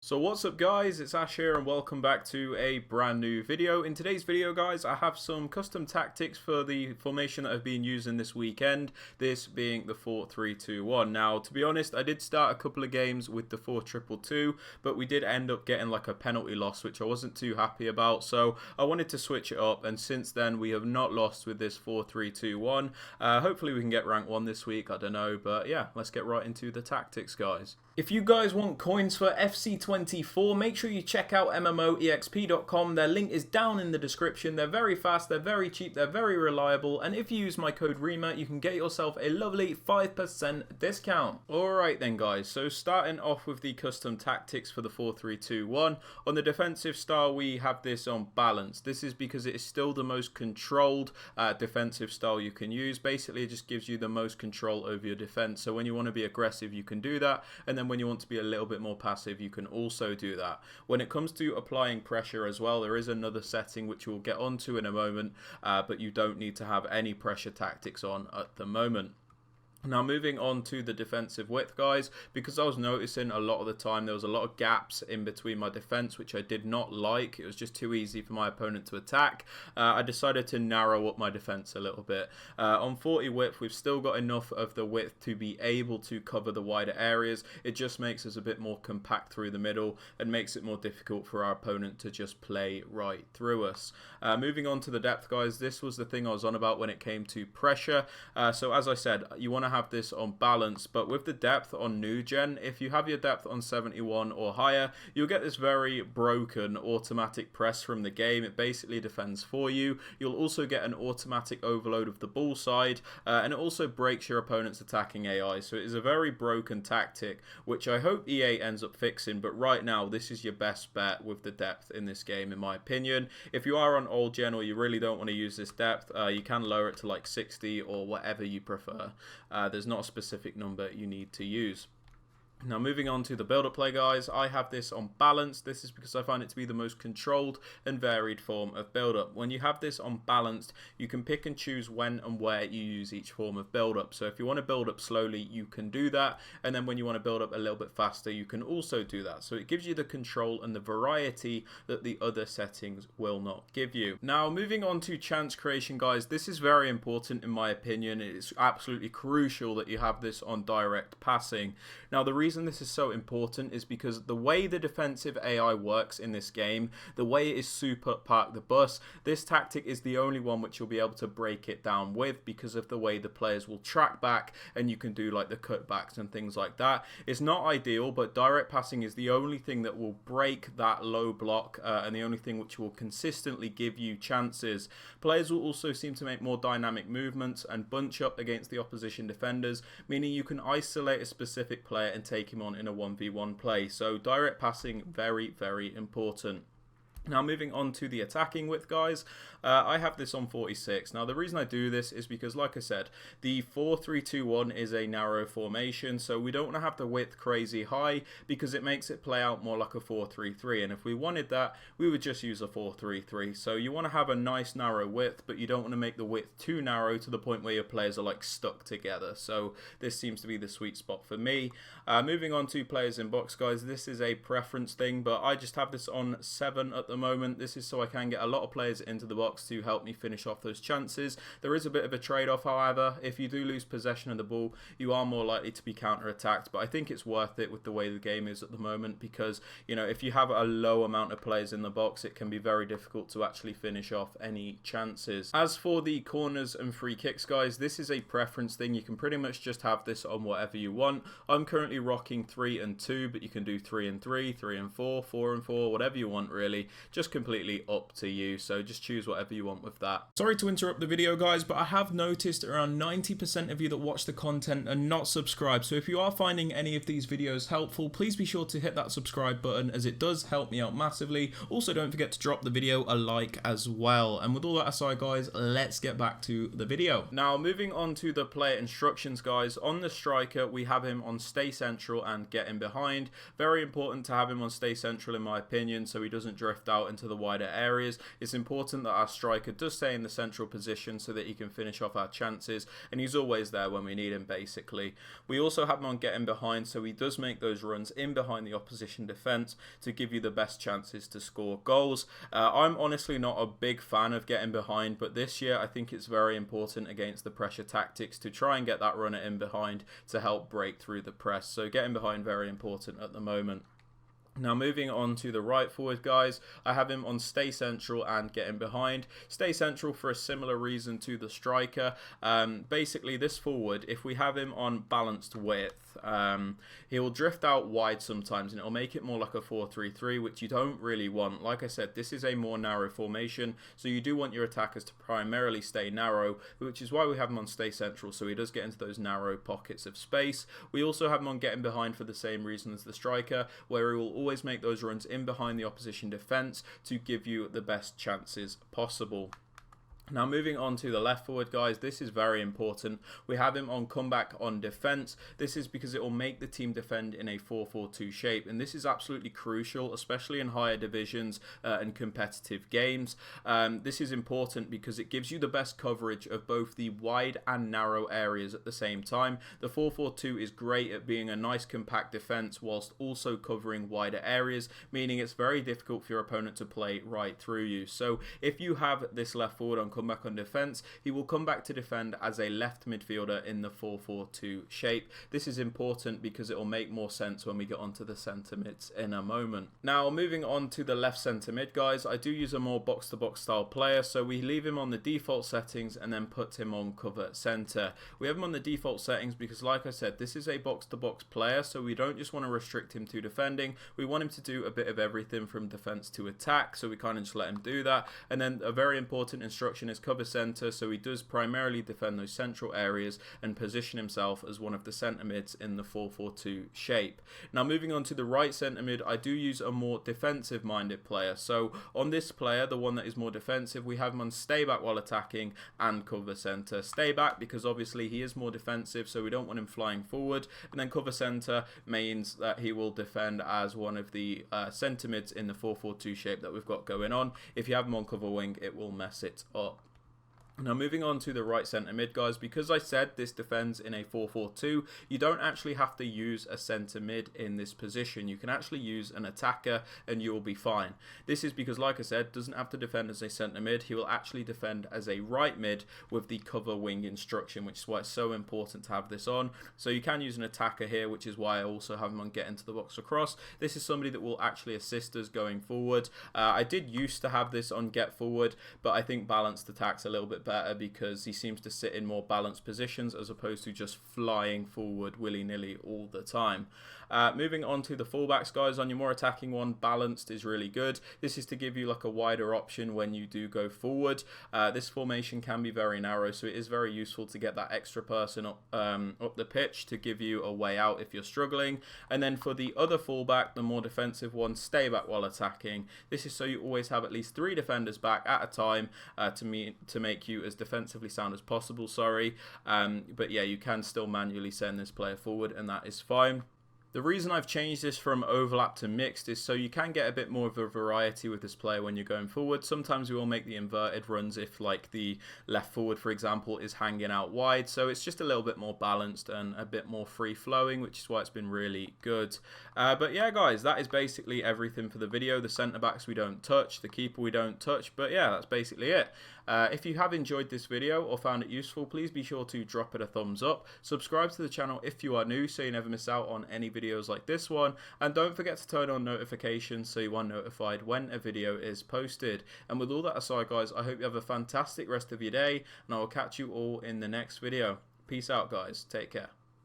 So what's up guys, it's Ash here and welcome back to a brand new video. In today's video guys, I have some custom tactics for the formation that I've been using this weekend, this being the 4-3-2-1. Now to be honest, I did start a couple of games with the 4-2-2-2, but we did end up getting like a penalty loss which I wasn't too happy about, so I wanted to switch it up, and since then we have not lost with this 4-3-2-1. Hopefully we can get rank 1 this week, I don't know, but yeah, let's get right into the tactics guys. If you guys want coins for FC24, make sure you check out MMOEXP.com. Their link is down in the description. They're very fast, they're very cheap, they're very reliable, and if you use my code Rema, you can get yourself a lovely 5% discount. Alright then guys, so starting off with the custom tactics for the 4-3-2-1. On the defensive style, we have this on balance. This is because it is still the most controlled defensive style you can use. Basically, it just gives you the most control over your defense. So when you want to be aggressive, you can do that, and then when you want to be a little bit more passive, you can also do that. When it comes to applying pressure as well, there is another setting which we'll get onto in a moment, but you don't need to have any pressure tactics on at the moment. Now moving on to the defensive width guys, because I was noticing a lot of the time there was a lot of gaps in between my defense which I did not like. It was just too easy for my opponent to attack. I decided to narrow up my defense a little bit. On 40 width we've still got enough of the width to be able to cover the wider areas. It just makes us a bit more compact through the middle and makes it more difficult for our opponent to just play right through us. Moving on to the depth guys, this was the thing I was on about when it came to pressure. So as I said, you want to have this on balance, but with the depth on new gen, if you have your depth on 71 or higher, you'll get this very broken automatic press from the game. It basically defends for you. You'll also get an automatic overload of the ball side, and it also breaks your opponent's attacking AI, so it is a very broken tactic which I hope EA ends up fixing, but right now this is your best bet with the depth in this game in my opinion. If you are on old gen or you really don't want to use this depth, you can lower it to like 60 or whatever you prefer. There's not a specific number you need to use. Now moving on to the build-up play guys, I have this on balance. This is because I find it to be the most controlled and varied form of build-up. When you have this on balanced, you can pick and choose when and where you use each form of build-up. So if you want to build up slowly, you can do that, and then when you want to build up a little bit faster, you can also do that. So it gives you the control and the variety that the other settings will not give you. Now moving on to chance creation guys, this is very important in my opinion. It is absolutely crucial that you have this on direct passing. Now the reason this is so important is because the way the defensive AI works in this game, the way it is super park the bus, this tactic is the only one which you'll be able to break it down with because of the way the players will track back and you can do like the cutbacks and things like that. It's not ideal, but direct passing is the only thing that will break that low block and the only thing which will consistently give you chances. Players will also seem to make more dynamic movements and bunch up against the opposition defenders, meaning you can isolate a specific player and take him on in a 1v1 play. So direct passing, very, very important. Now moving on to the attacking width guys, I have this on 46. Now the reason I do this is because like I said, the 4-3-2-1 is a narrow formation, so we don't want to have the width crazy high because it makes it play out more like a 4-3-3, and if we wanted that we would just use a 4-3-3. So you want to have a nice narrow width, but you don't want to make the width too narrow to the point where your players are like stuck together. So this seems to be the sweet spot for me. Moving on to players in box guys, this is a preference thing, but I just have this on 7 at the moment. This is so I can get a lot of players into the box to help me finish off those chances. There is a bit of a trade-off however. If you do lose possession of the ball, you are more likely to be counter-attacked, but I think it's worth it with the way the game is at the moment because, you know, if you have a low amount of players in the box, it can be very difficult to actually finish off any chances. As for the corners and free kicks guys, this is a preference thing. You can pretty much just have this on whatever you want. I'm currently rocking 3 and 2, but you can do 3 and 3, 3 and 4, 4 and 4, whatever you want really. Just completely up to you, so just choose whatever you want with that. Sorry to interrupt the video guys, but I have noticed around 90% of you that watch the content are not subscribed, so if you are finding any of these videos helpful, please be sure to hit that subscribe button as it does help me out massively. Also don't forget to drop the video a like as well, and with all that aside guys, let's get back to the video. Now moving on to the player instructions guys, on the striker we have him on stay central and get in behind. Very important to have him on stay central in my opinion, so he doesn't drift out into the wider areas. It's important that our striker does stay in the central position so that he can finish off our chances, and he's always there when we need him, basically. We also have him on getting behind, so he does make those runs in behind the opposition defence to give you the best chances to score goals. I'm honestly not a big fan of getting behind, but this year I think it's very important against the pressure tactics to try and get that runner in behind to help break through the press. So getting behind, very important at the moment. Now moving on to the right forward, guys, I have him on stay central and getting behind. Stay central for a similar reason to the striker. Basically, this forward, if we have him on balanced width, he'll drift out wide sometimes and it'll make it more like a 4-3-3, which you don't really want. Like I said, this is a more narrow formation, so you do want your attackers to primarily stay narrow, which is why we have him on stay central, so he does get into those narrow pockets of space. We also have him on getting behind for the same reason as the striker, where he will always make those runs in behind the opposition defence to give you the best chances possible. Now moving on to the left forward, guys, this is very important. We have him on comeback on defence. This is because it will make the team defend in a 4-4-2 shape, and this is absolutely crucial, especially in higher divisions and competitive games. This is important because it gives you the best coverage of both the wide and narrow areas at the same time. The 4-4-2 is great at being a nice compact defence whilst also covering wider areas, meaning it's very difficult for your opponent to play right through you. So if you have this left forward on come back on defence, he will come back to defend as a left midfielder in the 4-4-2 shape. This is important because it will make more sense when we get onto the centre mids in a moment. Now moving on to the left centre mid, guys, I do use a more box to box style player, so we leave him on the default settings and then put him on cover centre. We have him on the default settings because, like I said, this is a box to box player, so we don't just want to restrict him to defending. We want him to do a bit of everything from defence to attack, so we kind of just let him do that. And then a very important instruction is cover centre, so he does primarily defend those central areas and position himself as one of the centre mids in the 4-4-2 shape. Now moving on to the right centre mid, I do use a more defensive minded player. So on this player, the one that is more defensive, we have him on stay back while attacking and cover centre. Stay back because obviously he is more defensive, so we don't want him flying forward, and then cover centre means that he will defend as one of the centre mids in the 4-4-2 shape that we've got going on. If you have him on cover wing, it will mess it up. Now moving on to the right centre mid, guys, because I said this defends in a 4-4-2, you don't actually have to use a centre mid in this position. You can actually use an attacker and you will be fine. This is because, like I said, doesn't have to defend as a centre mid. He will actually defend as a right mid with the cover wing instruction, which is why it's so important to have this on. So you can use an attacker here, which is why I also have him on get into the box across. This is somebody that will actually assist us going forward. I did used to have this on get forward, but I think balanced attack's a little bit better because he seems to sit in more balanced positions as opposed to just flying forward willy-nilly all the time. Moving on to the fullbacks, guys, on your more attacking one, balanced is really good. This is to give you like a wider option when you do go forward. This formation can be very narrow, so it is very useful to get that extra person up the pitch to give you a way out if you're struggling. And then for the other fullback, the more defensive one, stay back while attacking. This is so you always have at least 3 defenders back at a time to make you as defensively sound as possible, but yeah, you can still manually send this player forward and that is fine. The reason I've changed this from overlap to mixed is so you can get a bit more of a variety with this player when you're going forward. Sometimes we will make the inverted runs if like the left forward, for example, is hanging out wide. So it's just a little bit more balanced and a bit more free flowing, which is why it's been really good. But yeah, guys, that is basically everything for the video. The centre backs we don't touch, the keeper we don't touch, but yeah, that's basically it. If you have enjoyed this video or found it useful, please be sure to drop it a thumbs up. Subscribe to the channel if you are new so you never miss out on any videos like this one. And don't forget to turn on notifications so you are notified when a video is posted. And with all that aside, guys, I hope you have a fantastic rest of your day and I will catch you all in the next video. Peace out, guys. Take care.